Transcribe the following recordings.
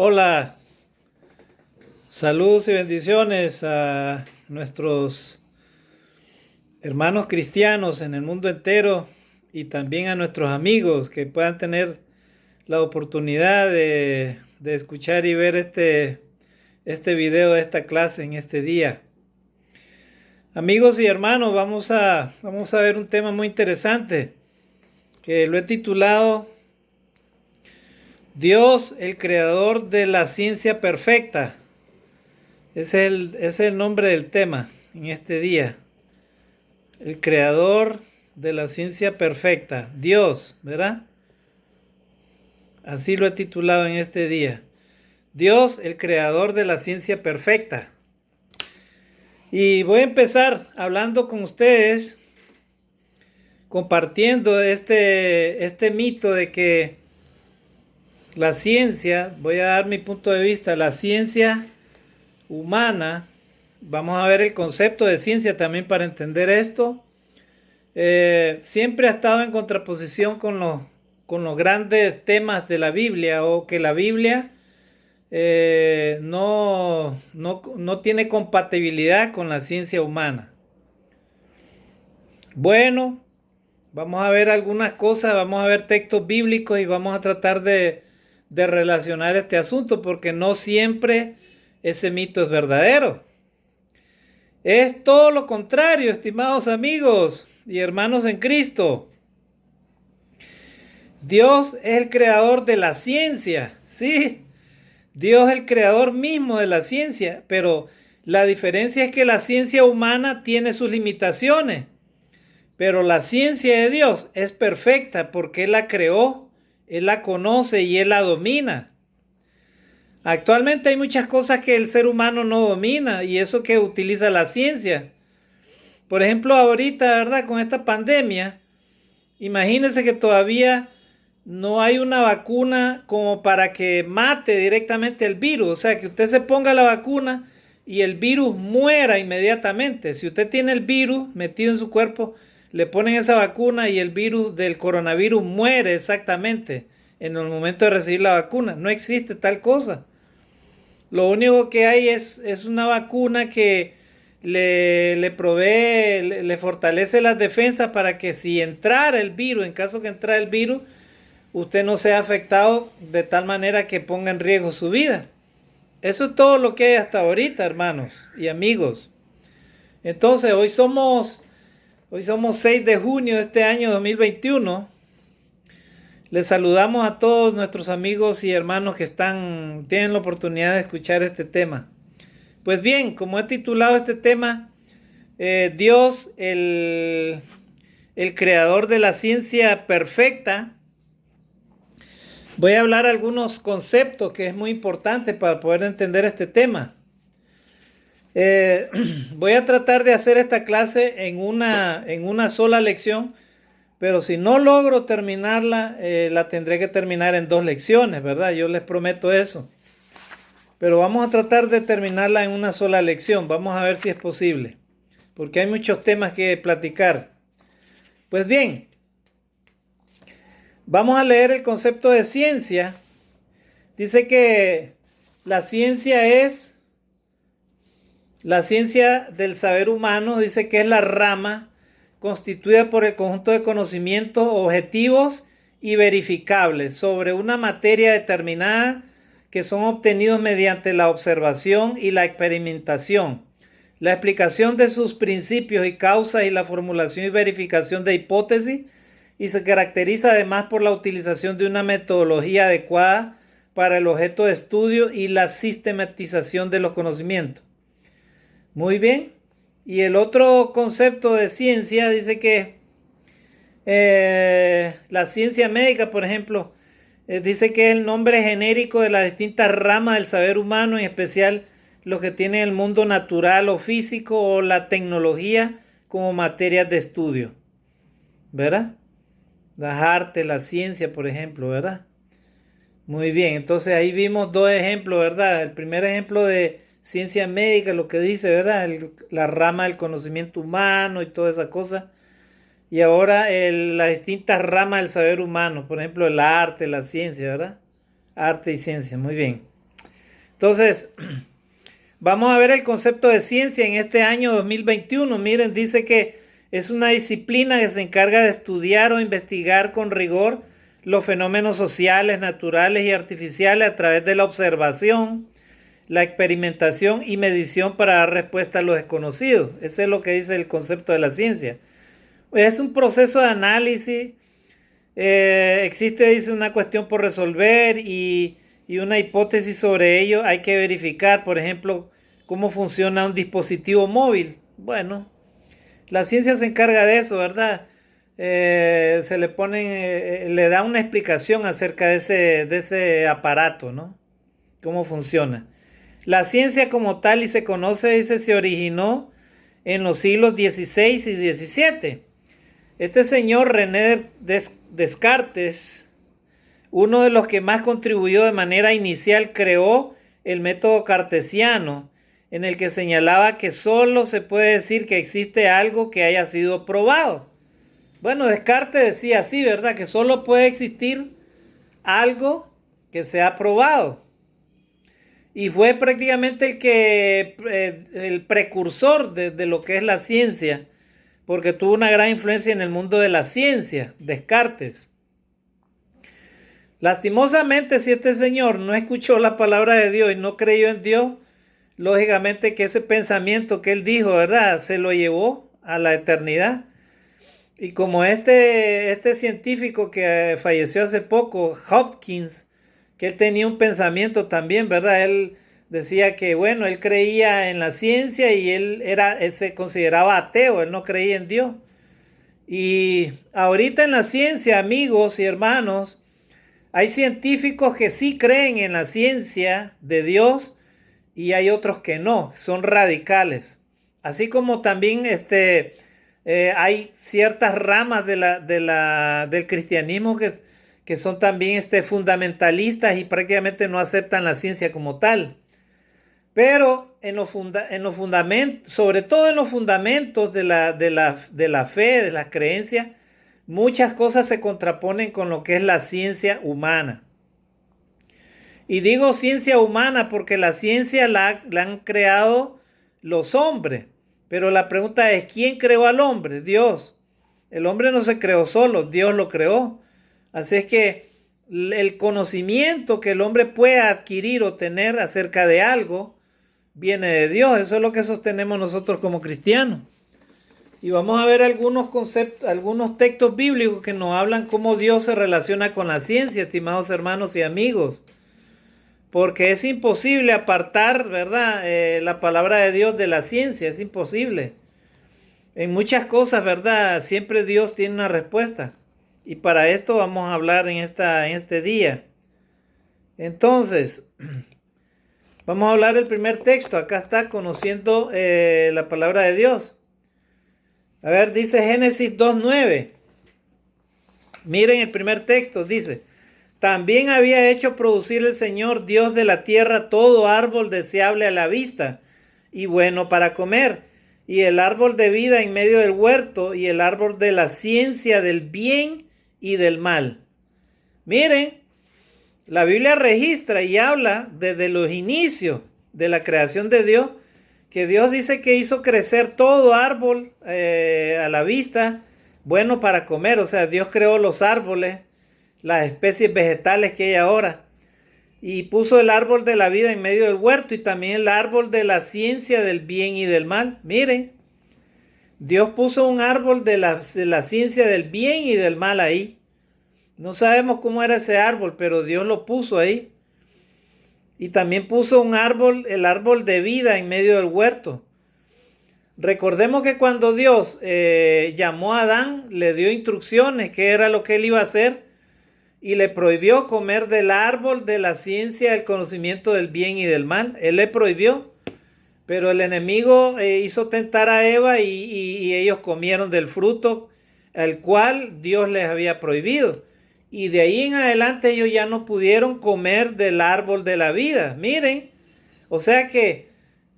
Hola, saludos y bendiciones a nuestros hermanos cristianos en el mundo entero y también a nuestros amigos que puedan tener la oportunidad de escuchar y ver este video de esta clase en este día. Amigos y hermanos, vamos a ver un tema muy interesante que lo he titulado Dios, el creador de la ciencia perfecta. Es el nombre del tema en este día. El creador de la ciencia perfecta. Dios, ¿verdad? Así lo he titulado en este día. Dios, el creador de la ciencia perfecta. Y voy a empezar hablando con ustedes, compartiendo este mito de que la ciencia, voy a dar mi punto de vista, la ciencia humana, vamos a ver el concepto de ciencia también para entender esto, siempre ha estado en contraposición con los grandes temas de la Biblia, o que la Biblia no tiene compatibilidad con la ciencia humana. Bueno, vamos a ver algunas cosas, vamos a ver textos bíblicos y vamos a tratar de relacionar este asunto, porque no siempre ese mito es verdadero. Es todo lo contrario, estimados amigos y hermanos en Cristo. Dios es el creador de la ciencia, sí. Dios es el creador mismo de la ciencia, pero la diferencia es que la ciencia humana tiene sus limitaciones, pero la ciencia de Dios es perfecta porque Él la creó, Él la conoce y Él la domina. Actualmente hay muchas cosas que el ser humano no domina y eso que utiliza la ciencia. Por ejemplo, ahorita, ¿verdad? Con esta pandemia, imagínense que todavía no hay una vacuna como para que mate directamente el virus. O sea, que usted se ponga la vacuna y el virus muera inmediatamente. Si usted tiene el virus metido en su cuerpo, le ponen esa vacuna y el virus del coronavirus muere exactamente en el momento de recibir la vacuna. No existe tal cosa. Lo único que hay es una vacuna que le provee, le fortalece las defensas para que si entrara el virus, en caso que entrara el virus, usted no sea afectado de tal manera que ponga en riesgo su vida. Eso es todo lo que hay hasta ahorita, hermanos y amigos. Entonces, hoy somos 6 de junio de este año 2021. Les saludamos a todos nuestros amigos y hermanos que tienen la oportunidad de escuchar este tema. Pues bien, como he titulado este tema, Dios, el creador de la ciencia perfecta, voy a hablar algunos conceptos que es muy importante para poder entender este tema. Voy a tratar de hacer esta clase en una sola lección, pero si no logro terminarla, la tendré que terminar en 2 lecciones, ¿verdad? Yo les prometo eso. Pero vamos a tratar de terminarla en una sola lección. Vamos a ver si es posible, porque hay muchos temas que platicar. Pues bien, vamos a leer el concepto de ciencia. Dice que la ciencia del saber humano, dice que es la rama constituida por el conjunto de conocimientos objetivos y verificables sobre una materia determinada que son obtenidos mediante la observación y la experimentación, la explicación de sus principios y causas y la formulación y verificación de hipótesis, y se caracteriza además por la utilización de una metodología adecuada para el objeto de estudio y la sistematización de los conocimientos. Muy bien. Y el otro concepto de ciencia dice que la ciencia médica, por ejemplo, dice que es el nombre genérico de las distintas ramas del saber humano, en especial los que tienen el mundo natural o físico o la tecnología como materias de estudio, ¿verdad? Las artes, la ciencia, por ejemplo, ¿verdad? Muy bien, entonces ahí vimos 2 ejemplos, ¿verdad? El primer ejemplo de ciencia médica, lo que dice, ¿verdad? La rama del conocimiento humano y toda esa cosa. Y ahora las distintas ramas del saber humano, por ejemplo, el arte, la ciencia, ¿verdad? Arte y ciencia, muy bien. Entonces, vamos a ver el concepto de ciencia en este año 2021. Miren, dice que es una disciplina que se encarga de estudiar o investigar con rigor los fenómenos sociales, naturales y artificiales a través de la observación, la experimentación y medición para dar respuesta a lo desconocido. Ese es lo que dice el concepto de la ciencia. Es un proceso de análisis. Existe, dice, una cuestión por resolver y una hipótesis sobre ello. Hay que verificar, por ejemplo, cómo funciona un dispositivo móvil. Bueno, la ciencia se encarga de eso, ¿verdad? Se le pone, le da una explicación acerca de ese aparato, ¿no? Cómo funciona. La ciencia como tal y se conoce, dice, se originó en los siglos XVI y XVII. Este señor René Descartes, uno de los que más contribuyó de manera inicial, creó el método cartesiano, en el que señalaba que solo se puede decir que existe algo que haya sido probado. Bueno, Descartes decía así, ¿verdad? Que solo puede existir algo que se ha probado. Y fue prácticamente el precursor de lo que es la ciencia, porque tuvo una gran influencia en el mundo de la ciencia, Descartes. Lastimosamente, si este señor no escuchó la palabra de Dios y no creyó en Dios, lógicamente que ese pensamiento que él dijo, ¿verdad?, se lo llevó a la eternidad. Y como este científico que falleció hace poco, Hopkins, que él tenía un pensamiento también, ¿verdad? Él decía que, bueno, él creía en la ciencia y él se consideraba ateo, él no creía en Dios. Y ahorita en la ciencia, amigos y hermanos, hay científicos que sí creen en la ciencia de Dios y hay otros que no, son radicales. Así como también hay ciertas ramas del cristianismo que son también fundamentalistas y prácticamente no aceptan la ciencia como tal. Pero en los fundamentos, sobre todo en los fundamentos de la fe, de las creencias, muchas cosas se contraponen con lo que es la ciencia humana. Y digo ciencia humana porque la ciencia la han creado los hombres. Pero la pregunta es, ¿quién creó al hombre? Dios. El hombre no se creó solo, Dios lo creó. Así es que el conocimiento que el hombre puede adquirir o tener acerca de algo viene de Dios. Eso es lo que sostenemos nosotros como cristianos. Y vamos a ver algunos conceptos, algunos textos bíblicos que nos hablan cómo Dios se relaciona con la ciencia, estimados hermanos y amigos. Porque es imposible apartar, ¿verdad?, la palabra de Dios de la ciencia, es imposible. En muchas cosas, ¿verdad?, siempre Dios tiene una respuesta. Y para esto vamos a hablar en este día. Entonces, vamos a hablar del primer texto. Acá está, conociendo la palabra de Dios. A ver, dice Génesis 2:9. Miren el primer texto, dice: también había hecho producir el Señor Dios de la tierra todo árbol deseable a la vista y bueno para comer, y el árbol de vida en medio del huerto, y el árbol de la ciencia del bien y del mal. Miren, la Biblia registra y habla desde los inicios de la creación de Dios, que Dios dice que hizo crecer todo árbol a la vista, bueno para comer. O sea, Dios creó los árboles, las especies vegetales que hay ahora, y puso el árbol de la vida en medio del huerto y también el árbol de la ciencia del bien y del mal. Miren, Dios puso un árbol de la ciencia del bien y del mal ahí. No sabemos cómo era ese árbol, pero Dios lo puso ahí. Y también puso el árbol de vida en medio del huerto. Recordemos que cuando Dios llamó a Adán, le dio instrucciones, qué era lo que él iba a hacer, y le prohibió comer del árbol de la ciencia del conocimiento del bien y del mal. Él le prohibió, pero el enemigo hizo tentar a Eva y ellos comieron del fruto al cual Dios les había prohibido. Y de ahí en adelante ellos ya no pudieron comer del árbol de la vida. Miren, o sea que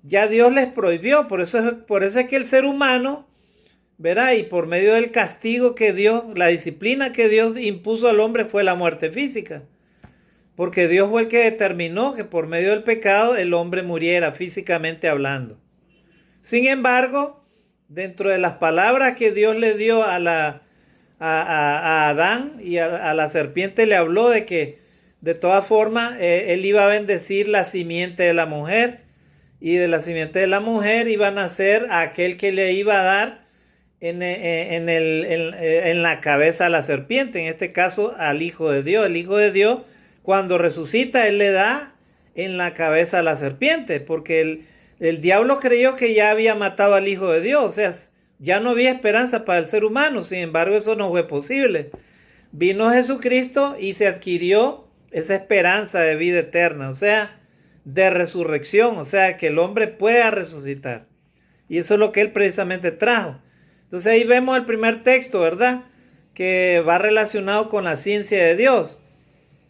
ya Dios les prohibió. Por eso es que el ser humano, ¿verdad?, y por medio del castigo que Dios, la disciplina que Dios impuso al hombre fue la muerte física. porque Dios fue el que determinó que por medio del pecado el hombre muriera físicamente hablando. Sin embargo, dentro de las palabras que Dios le dio a Adán y a la serpiente, le habló de que de todas formas él iba a bendecir la simiente de la mujer, y de la simiente de la mujer iba a nacer aquel que le iba a dar en la cabeza a la serpiente, en este caso al Hijo de Dios. El Hijo de Dios, cuando resucita, él le da en la cabeza a la serpiente, porque el diablo creyó que ya había matado al Hijo de Dios, o sea, ya no había esperanza para el ser humano. Sin embargo, eso no fue posible. Vino Jesucristo y se adquirió esa esperanza de vida eterna, o sea, de resurrección, o sea, que el hombre pueda resucitar. Y eso es lo que él precisamente trajo. Entonces ahí vemos el primer texto, ¿verdad?, que va relacionado con la ciencia de Dios.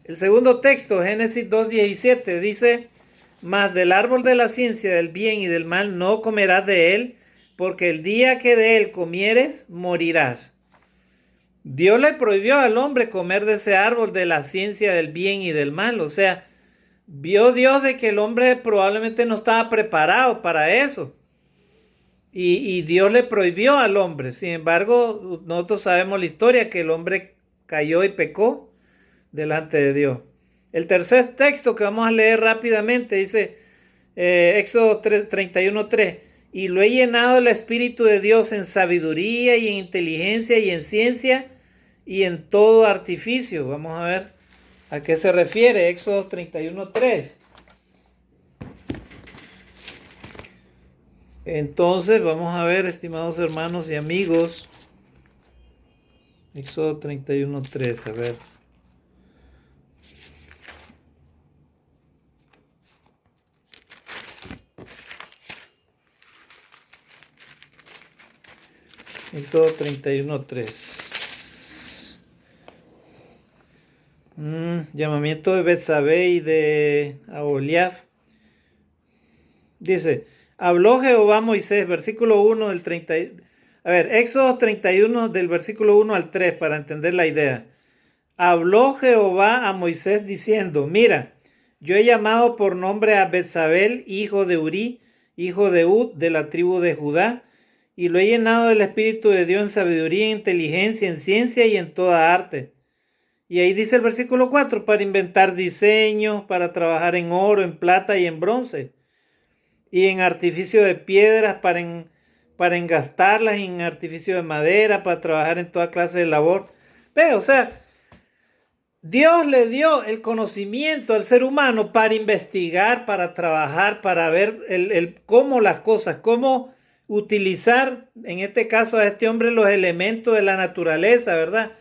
El segundo texto, Génesis 2:17, dice: mas del árbol de la ciencia del bien y del mal no comerás de él, porque el día que de él comieres, morirás. Dios le prohibió al hombre comer de ese árbol de la ciencia del bien y del mal. O sea, vio Dios de que el hombre probablemente no estaba preparado para eso. Y Dios le prohibió al hombre. Sin embargo, nosotros sabemos la historia, que el hombre cayó y pecó delante de Dios. El tercer texto que vamos a leer rápidamente dice, Éxodo 31:3, y lo he llenado el Espíritu de Dios en sabiduría y en inteligencia y en ciencia y en todo artificio. Vamos a ver a qué se refiere Éxodo 31:3. Entonces vamos a ver, estimados hermanos y amigos, Éxodo 31:3, a ver. Éxodo 31:3. Llamamiento de Betsabé y de Aholiab. Dice, habló Jehová a Moisés, versículo 1 del 30. A ver, Éxodo 31 del versículo 1 al 3 para entender la idea. Habló Jehová a Moisés diciendo, mira, yo he llamado por nombre a Betsabé, hijo de Urí, hijo de Ud, de la tribu de Judá, y lo he llenado del Espíritu de Dios en sabiduría, en inteligencia, en ciencia y en toda arte. Y ahí dice el versículo 4, para inventar diseños, para trabajar en oro, en plata y en bronce, y en artificio de piedras, para engastarlas, y en artificio de madera, para trabajar en toda clase de labor. Ve, o sea, Dios le dio el conocimiento al ser humano para investigar, para trabajar, para ver cómo las cosas, cómo utilizar, en este caso a este hombre, los elementos de la naturaleza, ¿verdad?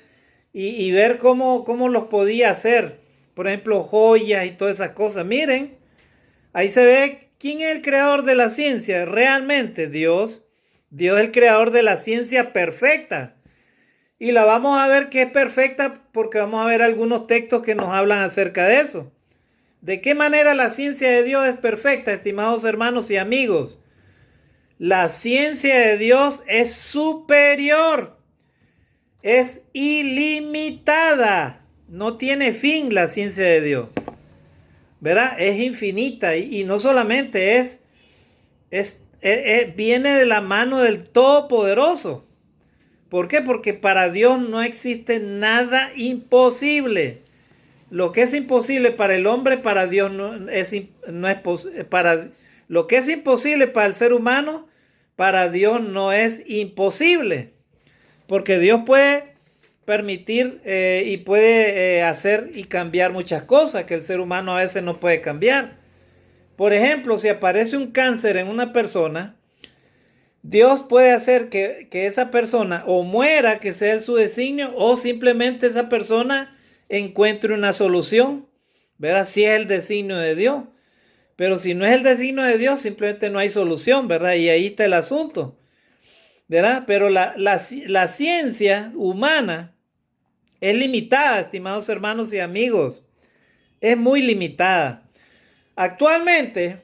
Y ver cómo los podía hacer. Por ejemplo, joyas y todas esas cosas. Miren, ahí se ve quién es el creador de la ciencia. Realmente Dios. Dios es el creador de la ciencia perfecta. Y la vamos a ver que es perfecta porque vamos a ver algunos textos que nos hablan acerca de eso. ¿De qué manera la ciencia de Dios es perfecta, estimados hermanos y amigos? La ciencia de Dios es superior. Es ilimitada. No tiene fin la ciencia de Dios. ¿Verdad? Es infinita. Y no solamente viene de la mano del Todopoderoso. ¿Por qué? Porque para Dios no existe nada imposible. Lo que es imposible para el hombre, para Dios no es posible. Lo que es imposible para el ser humano, para Dios no es imposible. Porque Dios puede permitir y puede hacer y cambiar muchas cosas que el ser humano a veces no puede cambiar. Por ejemplo, si aparece un cáncer en una persona, Dios puede hacer que esa persona o muera, que sea su designio, o simplemente esa persona encuentre una solución, ¿verdad? Si es el designio de Dios. Pero si no es el designio de Dios, simplemente no hay solución, ¿verdad? Y ahí está el asunto, ¿verdad? Pero la ciencia humana es limitada, estimados hermanos y amigos. Es muy limitada. Actualmente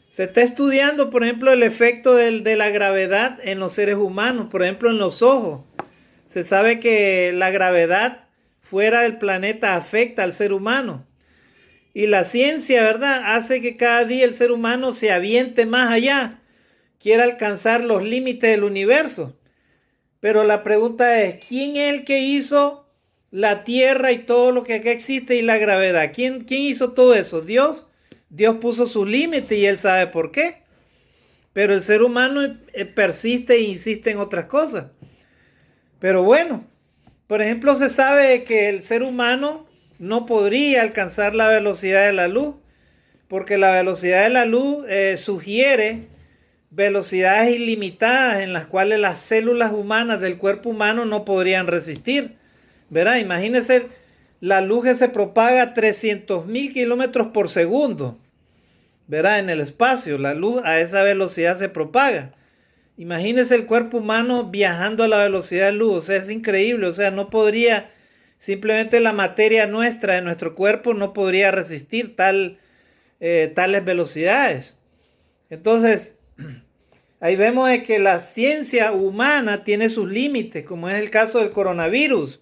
se está estudiando, por ejemplo, el efecto de la gravedad en los seres humanos, por ejemplo, en los ojos. Se sabe que la gravedad fuera del planeta afecta al ser humano. Y la ciencia, ¿verdad?, hace que cada día el ser humano se aviente más allá, quiera alcanzar los límites del universo. Pero la pregunta es, ¿quién es el que hizo la Tierra y todo lo que acá existe y la gravedad? ¿Quién hizo todo eso? Dios. Dios puso su límite y Él sabe por qué. Pero el ser humano persiste e insiste en otras cosas. Pero bueno, por ejemplo, se sabe que el ser humano no podría alcanzar la velocidad de la luz, porque la velocidad de la luz sugiere velocidades ilimitadas en las cuales las células humanas del cuerpo humano no podrían resistir. ¿Verdad? Imagínense, la luz que se propaga a 300.000 kilómetros por segundo. ¿Verdad? En el espacio, la luz a esa velocidad se propaga. Imagínense el cuerpo humano viajando a la velocidad de luz. O sea, es increíble. O sea, no podría, simplemente la materia nuestra, de nuestro cuerpo, no podría resistir tales velocidades. Entonces, ahí vemos de que la ciencia humana tiene sus límites, como es el caso del coronavirus.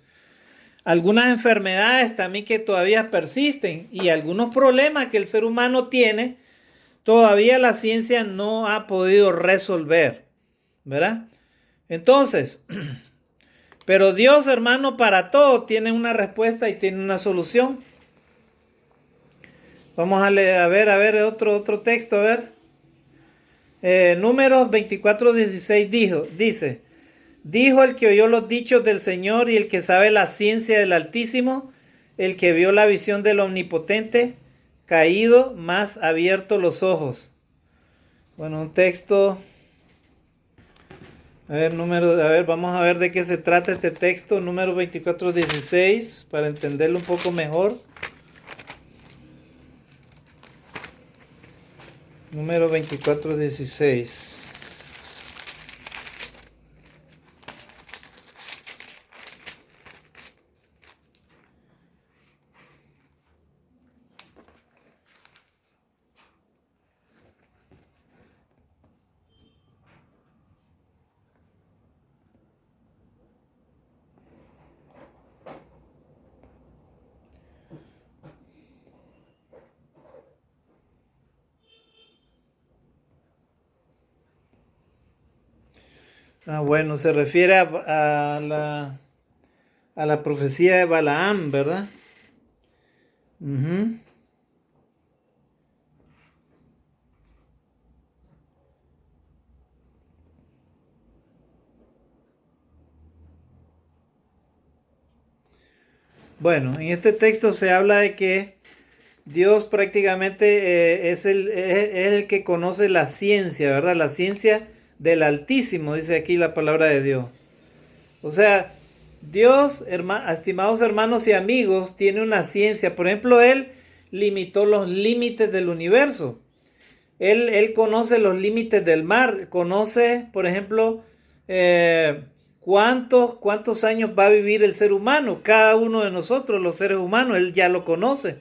Algunas enfermedades también que todavía persisten y algunos problemas que el ser humano tiene, todavía la ciencia no ha podido resolver, ¿verdad? Entonces, pero Dios, hermano, para todo tiene una respuesta y tiene una solución. Vamos a leer, a ver otro texto, a ver. Números 24:16 dice, dijo el que oyó los dichos del Señor y el que sabe la ciencia del Altísimo, el que vio la visión del Omnipotente, caído, más abierto los ojos. Bueno, un texto. A ver, vamos a ver de qué se trata este texto, número 24:16, para entenderlo un poco mejor. Número 24:16. Bueno, se refiere a la profecía de Balaam, ¿verdad? Uh-huh. Bueno, en este texto se habla de que Dios prácticamente es el que conoce la ciencia, ¿verdad? La ciencia del Altísimo, dice aquí la palabra de Dios. O sea, Dios, estimados hermanos y amigos, tiene una ciencia. Por ejemplo, Él limitó los límites del universo. Él conoce los límites del mar. Conoce, por ejemplo, cuántos años va a vivir el ser humano. Cada uno de nosotros, los seres humanos, Él ya lo conoce.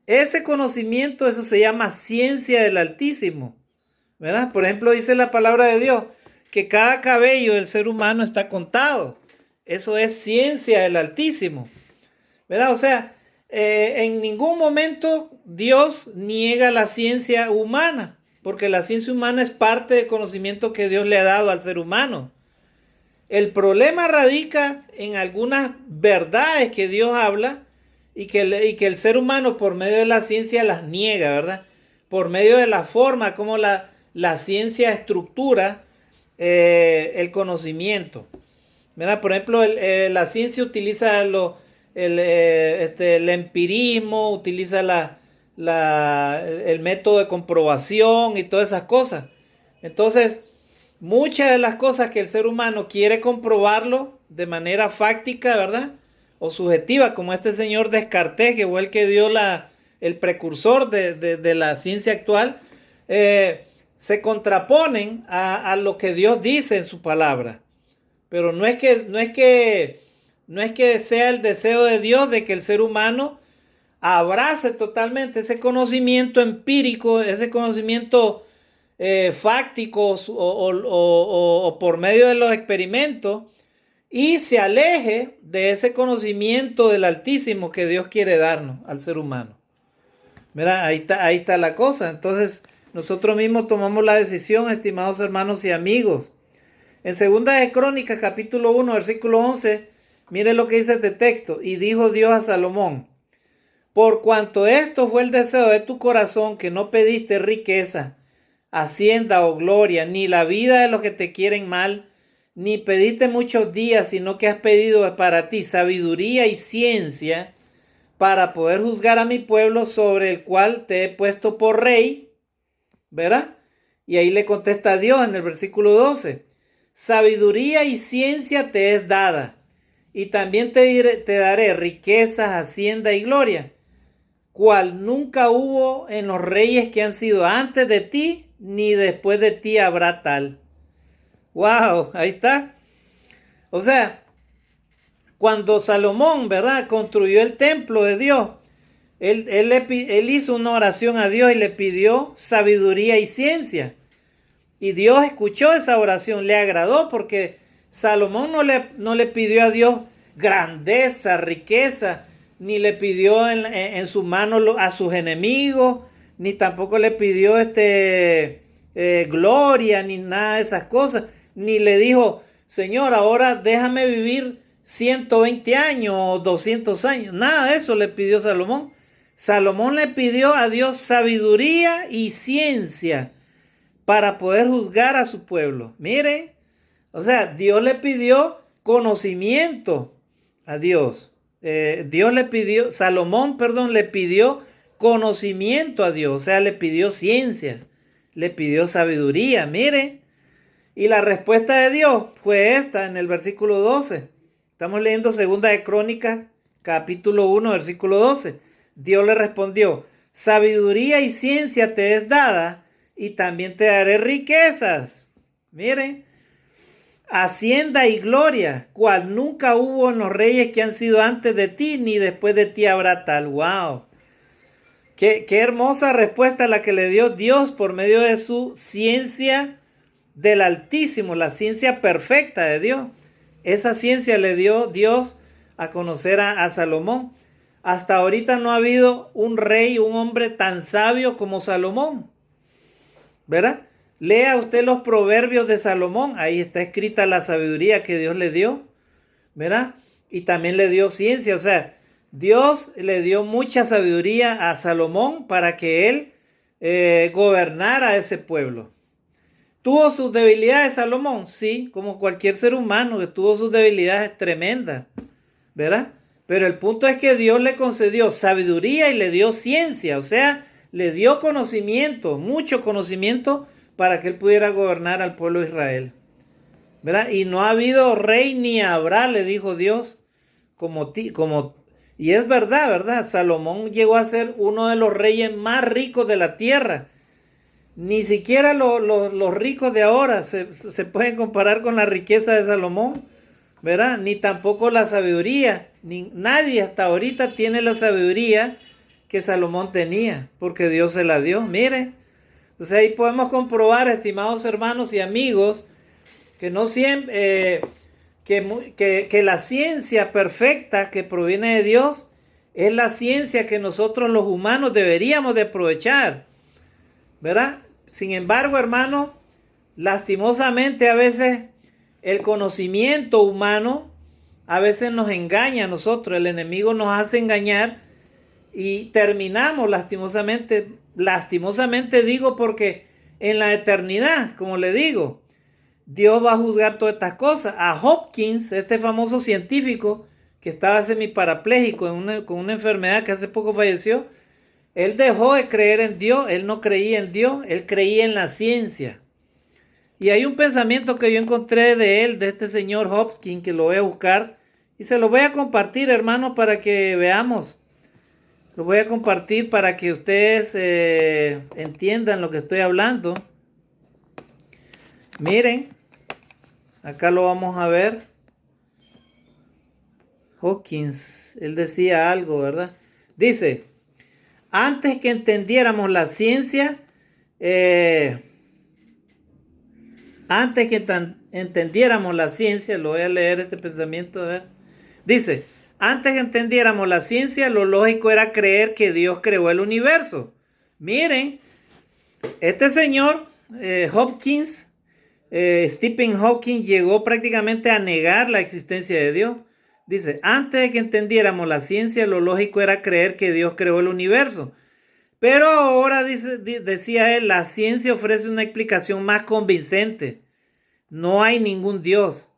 Ese conocimiento, eso se llama ciencia del Altísimo, ¿verdad? Por ejemplo, dice la palabra de Dios que cada cabello del ser humano está contado. Eso es ciencia del Altísimo, ¿verdad? O sea, en ningún momento Dios niega la ciencia humana, porque la ciencia humana es parte del conocimiento que Dios le ha dado al ser humano. El problema radica en algunas verdades que Dios habla y que el ser humano por medio de la ciencia las niega, ¿verdad? Por medio de la forma como la ciencia estructura el conocimiento, ¿verdad? Por ejemplo, la ciencia utiliza el empirismo, utiliza el método de comprobación y todas esas cosas. Entonces, muchas de las cosas que el ser humano quiere comprobarlo de manera fáctica, ¿verdad? O subjetiva, como este señor Descartes, que fue el que dio el precursor de la ciencia actual, se contraponen a lo que Dios dice en su palabra. Pero no es que sea el deseo de Dios de que el ser humano abrace totalmente ese conocimiento empírico, ese conocimiento fáctico o por medio de los experimentos, y se aleje de ese conocimiento del Altísimo que Dios quiere darnos al ser humano. Mira, ahí está la cosa. Entonces, nosotros mismos tomamos la decisión, estimados hermanos y amigos. En Segunda de Crónicas, capítulo 1, versículo 11, mire lo que dice este texto. Y dijo Dios a Salomón: por cuanto esto fue el deseo de tu corazón, que no pediste riqueza, hacienda o gloria, ni la vida de los que te quieren mal, ni pediste muchos días, sino que has pedido para ti sabiduría y ciencia para poder juzgar a mi pueblo sobre el cual te he puesto por rey, ¿verdad? Y ahí le contesta Dios en el versículo 12: sabiduría y ciencia te es dada, y también te daré riquezas, hacienda y gloria, cual nunca hubo en los reyes que han sido antes de ti, ni después de ti habrá tal. Wow, ahí está. O sea, cuando Salomón, ¿verdad?, construyó el templo de Dios, él hizo una oración a Dios y le pidió sabiduría y ciencia. Y Dios escuchó esa oración, le agradó, porque Salomón no le pidió a Dios grandeza, riqueza, ni le pidió en su mano a sus enemigos, ni tampoco le pidió gloria, ni nada de esas cosas, ni le dijo: Señor, ahora déjame vivir 120 años o 200 años. Nada de eso le pidió Salomón. Salomón le pidió a Dios sabiduría y ciencia para poder juzgar a su pueblo. Mire, o sea, Dios le pidió conocimiento a Dios. Salomón, perdón, le pidió conocimiento a Dios, o sea, le pidió ciencia, le pidió sabiduría, mire. Y la respuesta de Dios fue esta en el versículo 12. Estamos leyendo Segunda de Crónicas, capítulo 1, versículo 12. Dios le respondió: sabiduría y ciencia te es dada, y también te daré riquezas. Mire, hacienda y gloria, cual nunca hubo en los reyes que han sido antes de ti, ni después de ti habrá tal. Wow. Qué hermosa respuesta la que le dio Dios por medio de su ciencia del Altísimo, la ciencia perfecta de Dios. Esa ciencia le dio Dios a conocer a Salomón. Hasta ahorita no ha habido un rey, un hombre tan sabio como Salomón, ¿verdad? Lea usted los proverbios de Salomón, ahí está escrita la sabiduría que Dios le dio, ¿verdad? Y también le dio ciencia, o sea, Dios le dio mucha sabiduría a Salomón para que él gobernara a ese pueblo. ¿Tuvo sus debilidades Salomón? Sí, como cualquier ser humano que tuvo sus debilidades tremendas, ¿verdad? Pero el punto es que Dios le concedió sabiduría y le dio ciencia, o sea, le dio conocimiento, mucho conocimiento, para que él pudiera gobernar al pueblo de Israel, ¿verdad? Y no ha habido rey ni habrá, le dijo Dios, y es verdad, ¿verdad? Salomón llegó a ser uno de los reyes más ricos de la tierra. Ni siquiera los ricos de ahora se pueden comparar con la riqueza de Salomón, ¿verdad? Ni tampoco la sabiduría. Nadie hasta ahorita tiene la sabiduría que Salomón tenía, porque Dios se la dio. Mire, o sea, ahí podemos comprobar, estimados hermanos y amigos, que no siempre, que la ciencia perfecta que proviene de Dios es la ciencia que nosotros los humanos deberíamos de aprovechar, ¿verdad? Sin embargo, hermano, lastimosamente a veces el conocimiento humano a veces nos engaña a nosotros, el enemigo nos hace engañar y terminamos lastimosamente digo, porque en la eternidad, como le digo, Dios va a juzgar todas estas cosas. A Hopkins, este famoso científico que estaba semiparapléjico con una enfermedad que hace poco falleció, él dejó de creer en Dios, él no creía en Dios, él creía en la ciencia. Y hay un pensamiento que yo encontré de él, de este señor Hopkins, que lo voy a buscar y se lo voy a compartir, hermano, para que veamos. Lo voy a compartir para que ustedes entiendan lo que estoy hablando. Miren, acá lo vamos a ver. Hopkins, él decía algo, ¿verdad? Dice: antes que entendiéramos la ciencia, entendiéramos la ciencia, lo voy a leer este pensamiento, a ver. Dice: Antes que entendiéramos la ciencia, lo lógico era creer que Dios creó el universo. Miren, este señor, Hopkins, Stephen Hawking, llegó prácticamente a negar la existencia de Dios. Dice, antes de que entendiéramos la ciencia, lo lógico era creer que Dios creó el universo. Pero ahora, decía él, la ciencia ofrece una explicación más convincente. No hay ningún Dios.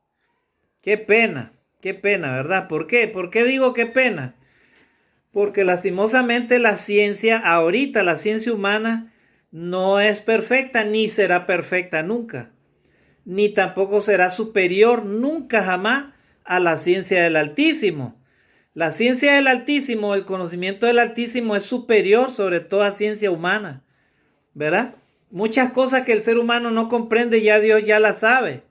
Qué pena, ¿verdad? ¿Por qué? ¿Por qué digo qué pena? Porque lastimosamente la ciencia, ahorita la ciencia humana, no es perfecta ni será perfecta nunca. Ni tampoco será superior nunca jamás a la ciencia del Altísimo. La ciencia del Altísimo, el conocimiento del Altísimo es superior sobre toda ciencia humana, ¿verdad? Muchas cosas que el ser humano no comprende, ya Dios ya las sabe,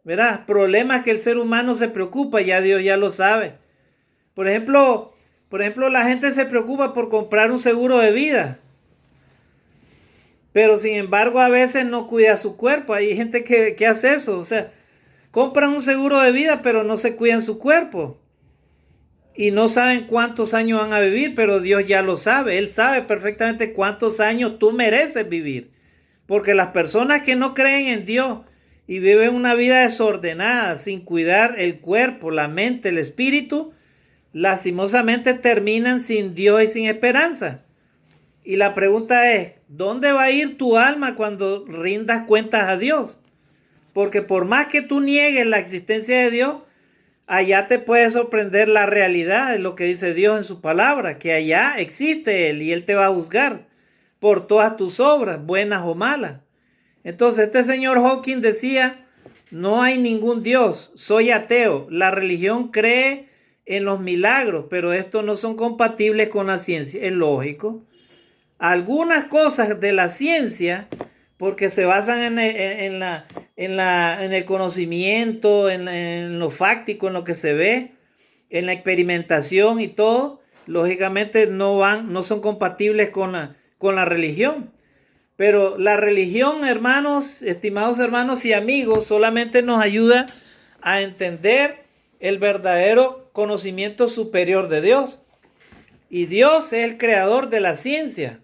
¿verdad? Problemas que el ser humano se preocupa, ya Dios ya lo sabe. Por ejemplo, la gente se preocupa por comprar un seguro de vida, pero sin embargo a veces no cuida su cuerpo. Hay gente que hace eso, o sea, compran un seguro de vida, pero no se cuidan su cuerpo. Y no saben cuántos años van a vivir, pero Dios ya lo sabe. Él sabe perfectamente cuántos años tú mereces vivir. Porque las personas que no creen en Dios y viven una vida desordenada, sin cuidar el cuerpo, la mente, el espíritu, lastimosamente terminan sin Dios y sin esperanza. Y la pregunta es, ¿dónde va a ir tu alma cuando rindas cuentas a Dios? Porque por más que tú niegues la existencia de Dios, allá te puede sorprender la realidad de lo que dice Dios en su palabra, que allá existe Él y Él te va a juzgar por todas tus obras, buenas o malas. Entonces este señor Hawking decía, no hay ningún Dios, soy ateo, la religión cree en los milagros, pero estos no son compatibles con la ciencia, es lógico. Algunas cosas de la ciencia, porque se basan en el conocimiento, en lo fáctico, en lo que se ve, en la experimentación y todo, lógicamente no son compatibles con la religión. Pero la religión, hermanos, estimados hermanos y amigos, solamente nos ayuda a entender el verdadero conocimiento superior de Dios. Y Dios es el creador de la ciencia.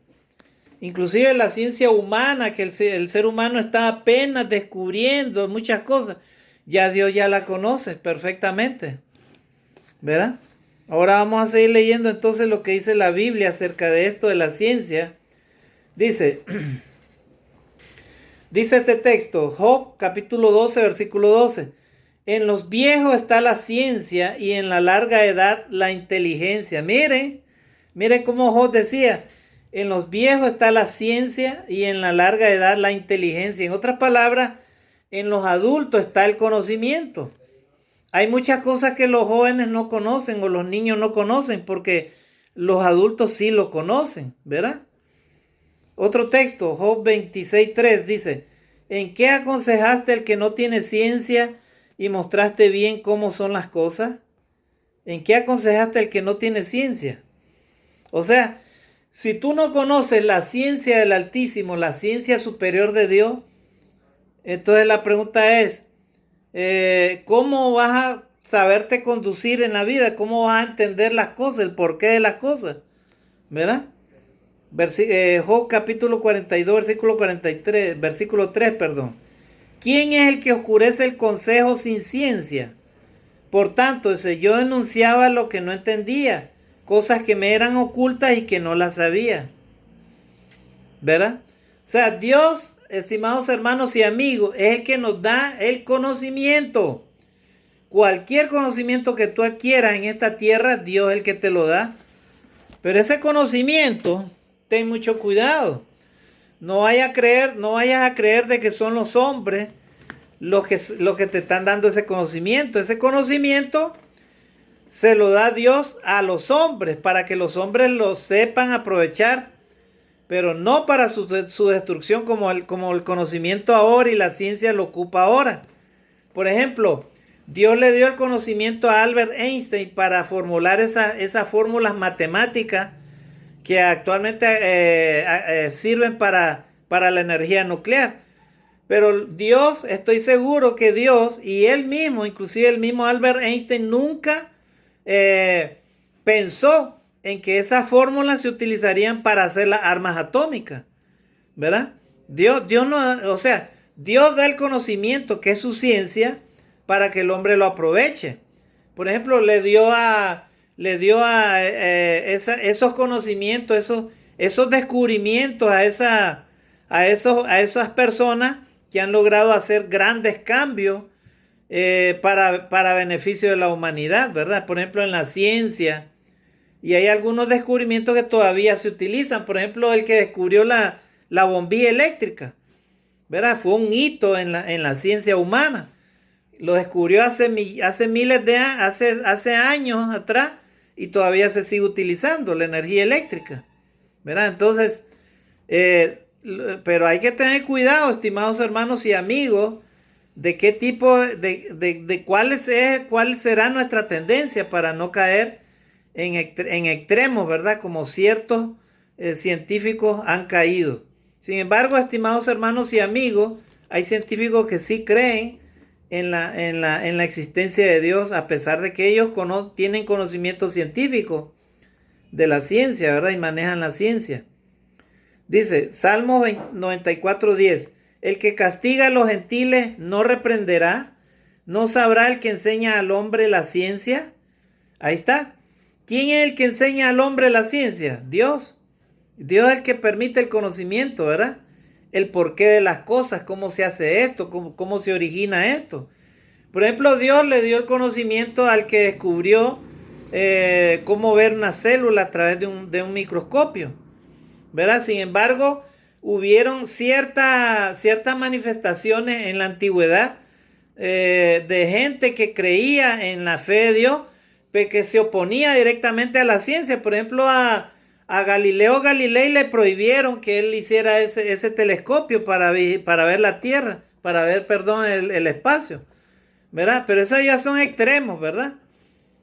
Inclusive la ciencia humana, que el ser humano está apenas descubriendo muchas cosas, ya Dios ya la conoce perfectamente, ¿verdad? Ahora vamos a seguir leyendo entonces lo que dice la Biblia acerca de esto de la ciencia. Dice este texto, Job capítulo 12, versículo 12. En los viejos está la ciencia y en la larga edad la inteligencia. Miren cómo Job decía, en los viejos está la ciencia y en la larga edad la inteligencia. En otras palabras, en los adultos está el conocimiento. Hay muchas cosas que los jóvenes no conocen o los niños no conocen porque los adultos sí lo conocen, ¿verdad? Otro texto, Job 26:3 dice, ¿en qué aconsejaste al que no tiene ciencia y mostraste bien cómo son las cosas? ¿En qué aconsejaste al que no tiene ciencia? O sea, si tú no conoces la ciencia del Altísimo, la ciencia superior de Dios, entonces la pregunta es, ¿cómo vas a saberte conducir en la vida? ¿Cómo vas a entender las cosas, el porqué de las cosas? ¿Verdad? Job capítulo 42, versículo 43, versículo 3, perdón. ¿Quién es el que oscurece el consejo sin ciencia? Por tanto, yo denunciaba lo que no entendía, cosas que me eran ocultas y que no las sabía. ¿Verdad? O sea, Dios, estimados hermanos y amigos, es el que nos da el conocimiento. Cualquier conocimiento que tú adquieras en esta tierra, Dios es el que te lo da. Pero ese conocimiento, ten mucho cuidado. No vayas a creer de que son los hombres los que te están dando ese conocimiento. Ese conocimiento se lo da Dios a los hombres para que los hombres lo sepan aprovechar, pero no para su destrucción como el conocimiento ahora y la ciencia lo ocupa ahora. Por ejemplo, Dios le dio el conocimiento a Albert Einstein para formular esas fórmulas matemáticas que actualmente sirven para la energía nuclear. Pero Dios, estoy seguro que Dios y él mismo, inclusive el mismo Albert Einstein, nunca pensó en que esas fórmulas se utilizarían para hacer las armas atómicas, ¿verdad? Dios no, o sea, Dios da el conocimiento, que es su ciencia, para que el hombre lo aproveche. Por ejemplo, esos conocimientos, esos descubrimientos a esas personas que han logrado hacer grandes cambios para beneficio de la humanidad, ¿verdad? Por ejemplo, en la ciencia. Y hay algunos descubrimientos que todavía se utilizan. Por ejemplo, el que descubrió la bombilla eléctrica, ¿verdad? Fue un hito en la ciencia humana. Lo descubrió hace miles de años, hace años atrás, y todavía se sigue utilizando la energía eléctrica, ¿verdad? Entonces, pero hay que tener cuidado, estimados hermanos y amigos, de qué tipo, de cuál será nuestra tendencia para no caer en extremos, ¿verdad? Como ciertos científicos han caído. Sin embargo, estimados hermanos y amigos, hay científicos que sí creen en la existencia de Dios, a pesar de que ellos tienen conocimiento científico de la ciencia, ¿verdad? Y manejan la ciencia. Dice, Salmo 94:10, el que castiga a los gentiles no reprenderá, no sabrá el que enseña al hombre la ciencia. Ahí está. ¿Quién es el que enseña al hombre la ciencia? Dios. Dios es el que permite el conocimiento, ¿verdad? El porqué de las cosas, cómo se hace esto, cómo se origina esto. Por ejemplo, Dios le dio el conocimiento al que descubrió cómo ver una célula a través de un microscopio, ¿verdad? Sin embargo, hubieron ciertas manifestaciones en la antigüedad de gente que creía en la fe de Dios, pero que se oponía directamente a la ciencia. Por ejemplo, a Galileo Galilei le prohibieron que él hiciera ese telescopio para ver la Tierra, para ver, perdón, el espacio, ¿verdad? Pero esos ya son extremos, ¿verdad?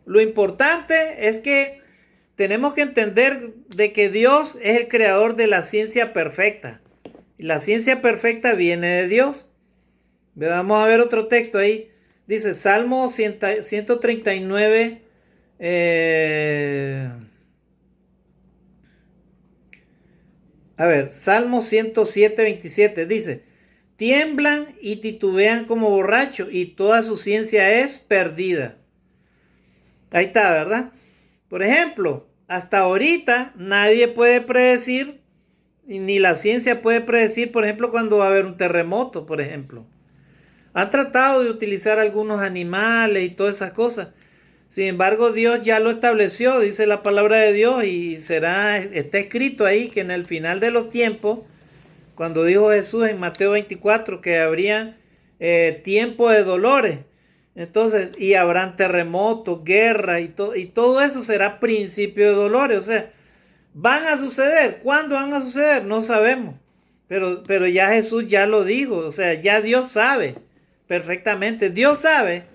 Lo importante es que tenemos que entender de que Dios es el creador de la ciencia perfecta. Y la ciencia perfecta viene de Dios. Vamos a ver otro texto ahí. Dice Salmo 139. Salmo 107:27 dice, tiemblan y titubean como borrachos y toda su ciencia es perdida. Ahí está, ¿verdad? Por ejemplo, hasta ahorita nadie puede predecir, ni la ciencia puede predecir, por ejemplo, cuando va a haber un terremoto, por ejemplo. Han tratado de utilizar algunos animales y todas esas cosas. Sin embargo, Dios ya lo estableció, dice la palabra de Dios, y está escrito ahí que en el final de los tiempos, cuando dijo Jesús en Mateo 24 que habría tiempo de dolores, entonces, y habrán terremotos, guerra y todo eso será principio de dolores. O sea, van a suceder. ¿Cuándo van a suceder? No sabemos. Pero ya Jesús ya lo dijo. O sea, ya Dios sabe perfectamente. Dios sabe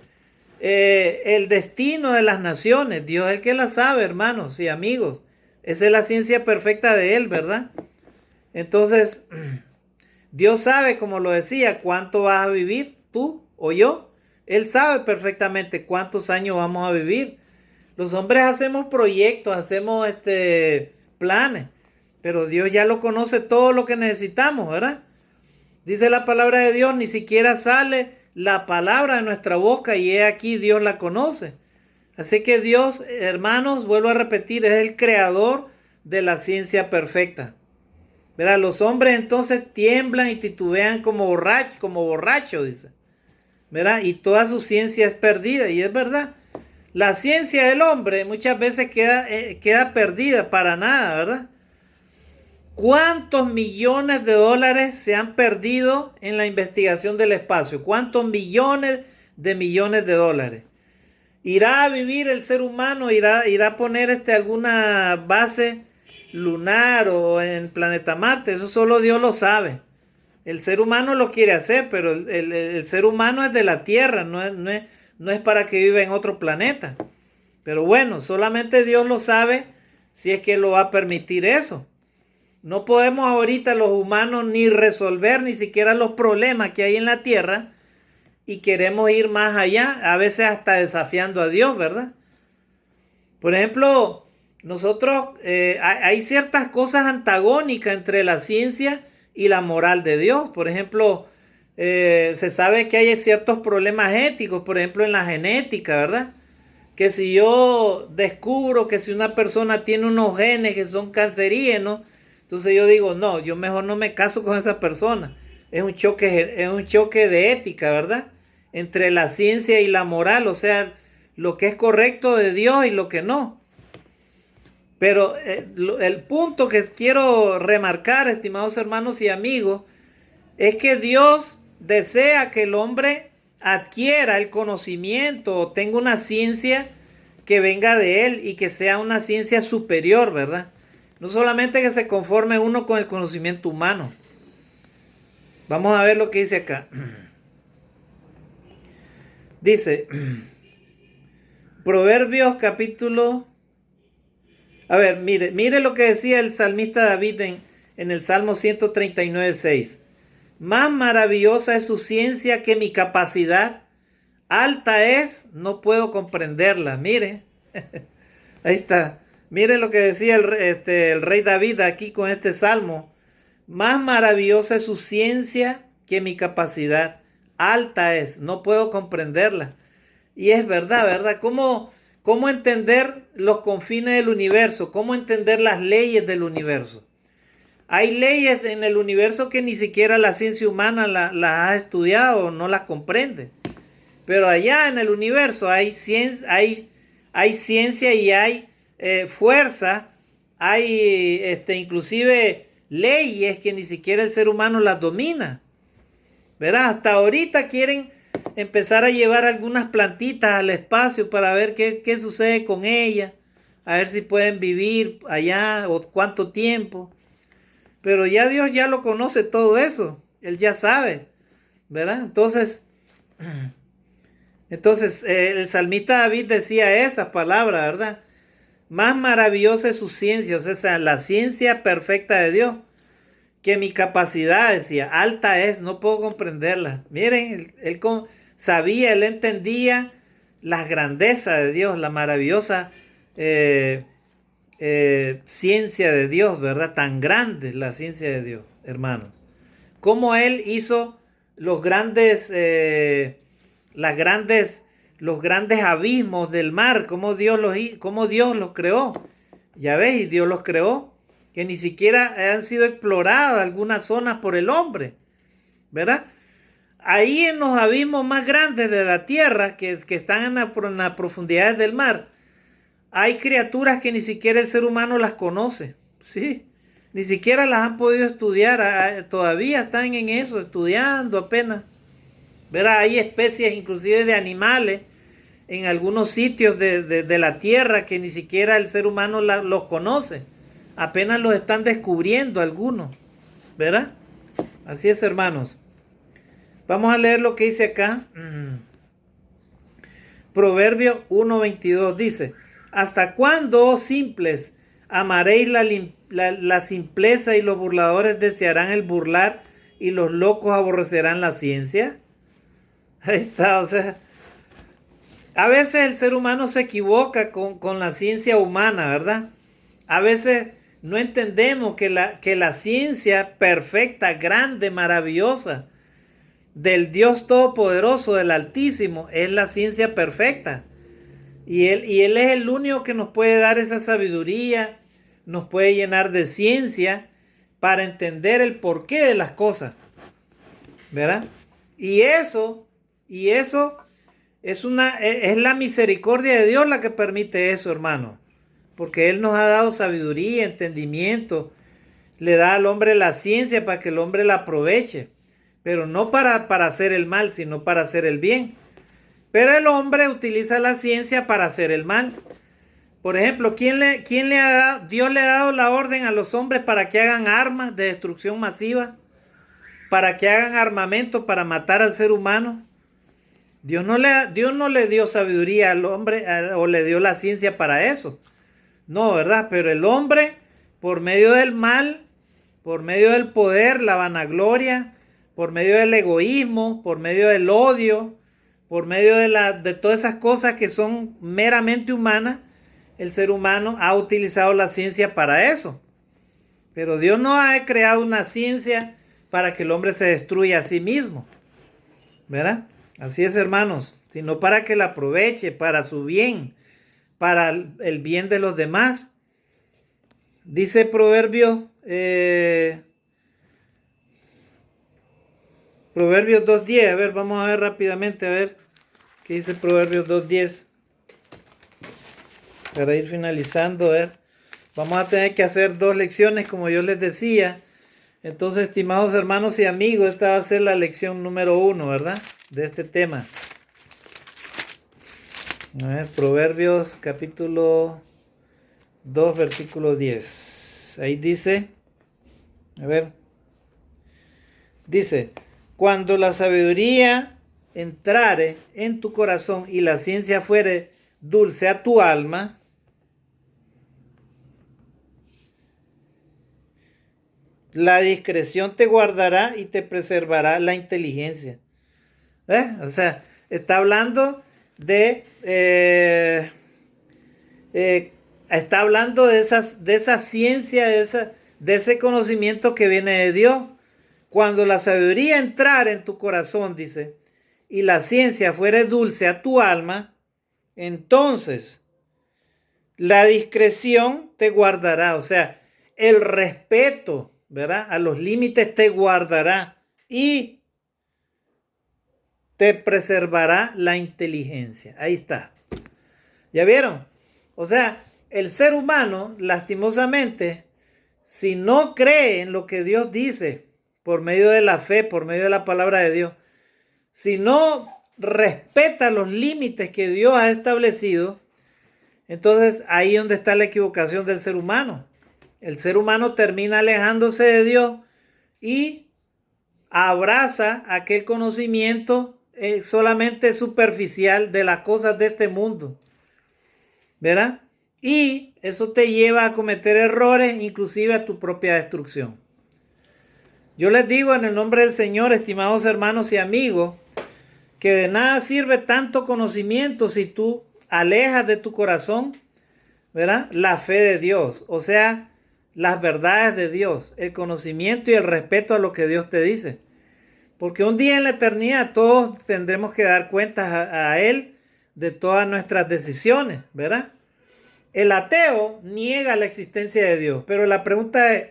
el destino de las naciones. Dios es el que la sabe, hermanos y amigos. Esa es la ciencia perfecta de Él, ¿verdad? Entonces, Dios sabe, como lo decía, cuánto vas a vivir tú o yo. Él sabe perfectamente cuántos años vamos a vivir. Los hombres hacemos proyectos, hacemos planes, pero Dios ya lo conoce todo lo que necesitamos, ¿verdad? Dice la palabra de Dios, ni siquiera sale la palabra de nuestra boca y he aquí Dios la conoce. Así que Dios, hermanos, vuelvo a repetir, es el creador de la ciencia perfecta. ¿Verdad? Los hombres entonces tiemblan y titubean como borrachos, dice. ¿Verdad? Y toda su ciencia es perdida, y es verdad. La ciencia del hombre muchas veces queda perdida para nada, ¿verdad? ¿Cuántos millones de dólares se han perdido en la investigación del espacio? ¿Cuántos millones de dólares? ¿Irá a vivir el ser humano? ¿Irá a poner alguna base lunar o en el planeta Marte? Eso solo Dios lo sabe. El ser humano lo quiere hacer, pero el ser humano es de la Tierra, no es para que viva en otro planeta. Pero bueno, solamente Dios lo sabe si es que lo va a permitir eso. No podemos ahorita los humanos ni resolver ni siquiera los problemas que hay en la Tierra y queremos ir más allá, a veces hasta desafiando a Dios, ¿verdad? Por ejemplo, nosotros, hay ciertas cosas antagónicas entre la ciencia y la moral de Dios. Por ejemplo, se sabe que hay ciertos problemas éticos, por ejemplo, en la genética, ¿verdad? Que si yo descubro que si una persona tiene unos genes que son cancerígenos, entonces yo digo, no, yo mejor no me caso con esa persona. Es un choque de ética, ¿verdad? Entre la ciencia y la moral, o sea, lo que es correcto de Dios y lo que no. Pero el punto que quiero remarcar, estimados hermanos y amigos, es que Dios desea que el hombre adquiera el conocimiento o tenga una ciencia que venga de él y que sea una ciencia superior, ¿verdad? No solamente que se conforme uno con el conocimiento humano. Vamos a ver lo que dice acá. Dice, Proverbios capítulo... A ver, mire lo que decía el salmista David en el Salmo 139:6. Más maravillosa es su ciencia que mi capacidad. Alta es, no puedo comprenderla. Mire, ahí está. Mire lo que decía el rey David aquí con este salmo. Más maravillosa es su ciencia que mi capacidad. Alta es, no puedo comprenderla. Y es verdad, ¿verdad? ¿Cómo entender los confines del universo? ¿Cómo entender las leyes del universo? Hay leyes en el universo que ni siquiera la ciencia humana las ha estudiado o no las comprende. Pero allá en el universo hay ciencia y hay fuerza, hay inclusive leyes que ni siquiera el ser humano las domina. ¿Verdad? Hasta ahorita quieren empezar a llevar algunas plantitas al espacio para ver qué sucede con ellas, a ver si pueden vivir allá o cuánto tiempo. Pero ya Dios ya lo conoce todo eso, Él ya sabe, ¿verdad? Entonces el salmista David decía esa palabra, ¿verdad? Más maravillosa es su ciencia, o sea, la ciencia perfecta de Dios, que mi capacidad, decía, alta es, no puedo comprenderla. Miren, él sabía, él entendía las grandezas de Dios, la maravillosa ciencia de Dios, ¿verdad? Tan grande la ciencia de Dios, hermanos. Cómo él hizo los grandes abismos del mar, cómo Dios los creó. Ya ves, y Dios los creó, que ni siquiera han sido exploradas algunas zonas por el hombre, ¿verdad? Ahí en los abismos más grandes de la tierra, que están en las profundidades del mar, hay criaturas que ni siquiera el ser humano las conoce, ¿sí? Ni siquiera las han podido estudiar, todavía están en eso, estudiando apenas. ¿Verdad? Hay especies inclusive de animales en algunos sitios de la tierra que ni siquiera el ser humano los conoce. Apenas los están descubriendo algunos. ¿Verdad? Así es, hermanos. Vamos a leer lo que dice acá. Proverbio 1:22 dice: ¿Hasta cuándo, oh simples, amaréis la simpleza y los burladores desearán el burlar y los locos aborrecerán la ciencia? Ahí está, o sea, a veces el ser humano se equivoca con la ciencia humana, ¿verdad? A veces no entendemos que la ciencia perfecta, grande, maravillosa del Dios Todopoderoso, del Altísimo, es la ciencia perfecta. Y él es el único que nos puede dar esa sabiduría, nos puede llenar de ciencia para entender el porqué de las cosas, ¿verdad? Y eso es la misericordia de Dios la que permite eso, hermano. Porque Él nos ha dado sabiduría, entendimiento, le da al hombre la ciencia para que el hombre la aproveche. Pero no para hacer el mal, sino para hacer el bien. Pero el hombre utiliza la ciencia para hacer el mal. Por ejemplo, Dios le ha dado la orden a los hombres para que hagan armas de destrucción masiva, para que hagan armamento para matar al ser humano. Dios no le dio sabiduría al hombre o le dio la ciencia para eso. No, ¿verdad? Pero el hombre, por medio del mal, por medio del poder, la vanagloria, por medio del egoísmo, por medio del odio, por medio de todas esas cosas que son meramente humanas, el ser humano ha utilizado la ciencia para eso. Pero Dios no ha creado una ciencia para que el hombre se destruya a sí mismo. ¿Verdad? Así es, hermanos. Sino para que la aproveche para su bien, para el bien de los demás. Dice Proverbios 2.10. A ver, vamos a ver rápidamente, a ver qué dice Proverbios 2.10. Para ir finalizando, a ver. Vamos a tener que hacer 2 lecciones, como yo les decía. Entonces, estimados hermanos y amigos, esta va a ser la lección número 1, ¿verdad? De este tema. A ver, Proverbios capítulo 2, versículo 10. Ahí dice, a ver, dice, cuando la sabiduría entrare en tu corazón y la ciencia fuere dulce a tu alma, la discreción te guardará y te preservará la inteligencia. O sea, está hablando de está hablando de esa ciencia, de ese conocimiento que viene de Dios. Cuando la sabiduría entrara en tu corazón, dice, y la ciencia fuere dulce a tu alma, entonces la discreción te guardará. O sea, el respeto, ¿verdad?, a los límites te guardará y te preservará la inteligencia. Ahí está. ¿Ya vieron? O sea, el ser humano, lastimosamente, si no cree en lo que Dios dice, por medio de la fe, por medio de la palabra de Dios, si no respeta los límites que Dios ha establecido, entonces ahí es donde está la equivocación del ser humano. El ser humano termina alejándose de Dios y abraza aquel conocimiento solamente superficial de las cosas de este mundo, ¿verdad? Y eso te lleva a cometer errores, inclusive a tu propia destrucción. Yo les digo en el nombre del Señor, estimados hermanos y amigos, que de nada sirve tanto conocimiento si tú alejas de tu corazón, ¿verdad?, la fe de Dios, o sea, las verdades de Dios, el conocimiento y el respeto a lo que Dios te dice. Porque un día en la eternidad todos tendremos que dar cuentas a Él de todas nuestras decisiones, ¿verdad? El ateo niega la existencia de Dios, pero la pregunta es,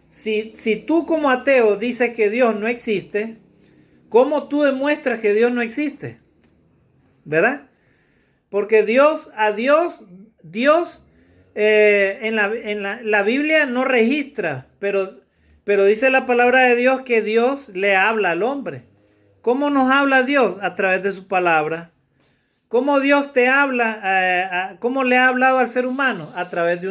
si tú como ateo dices que Dios no existe, ¿cómo tú demuestras que Dios no existe? ¿Verdad? Porque Dios en la Biblia no registra, pero dice la palabra de Dios que Dios le habla al hombre. ¿Cómo nos habla Dios? A través de su palabra. ¿Cómo Dios te habla? ¿Cómo le ha hablado al ser humano? A través de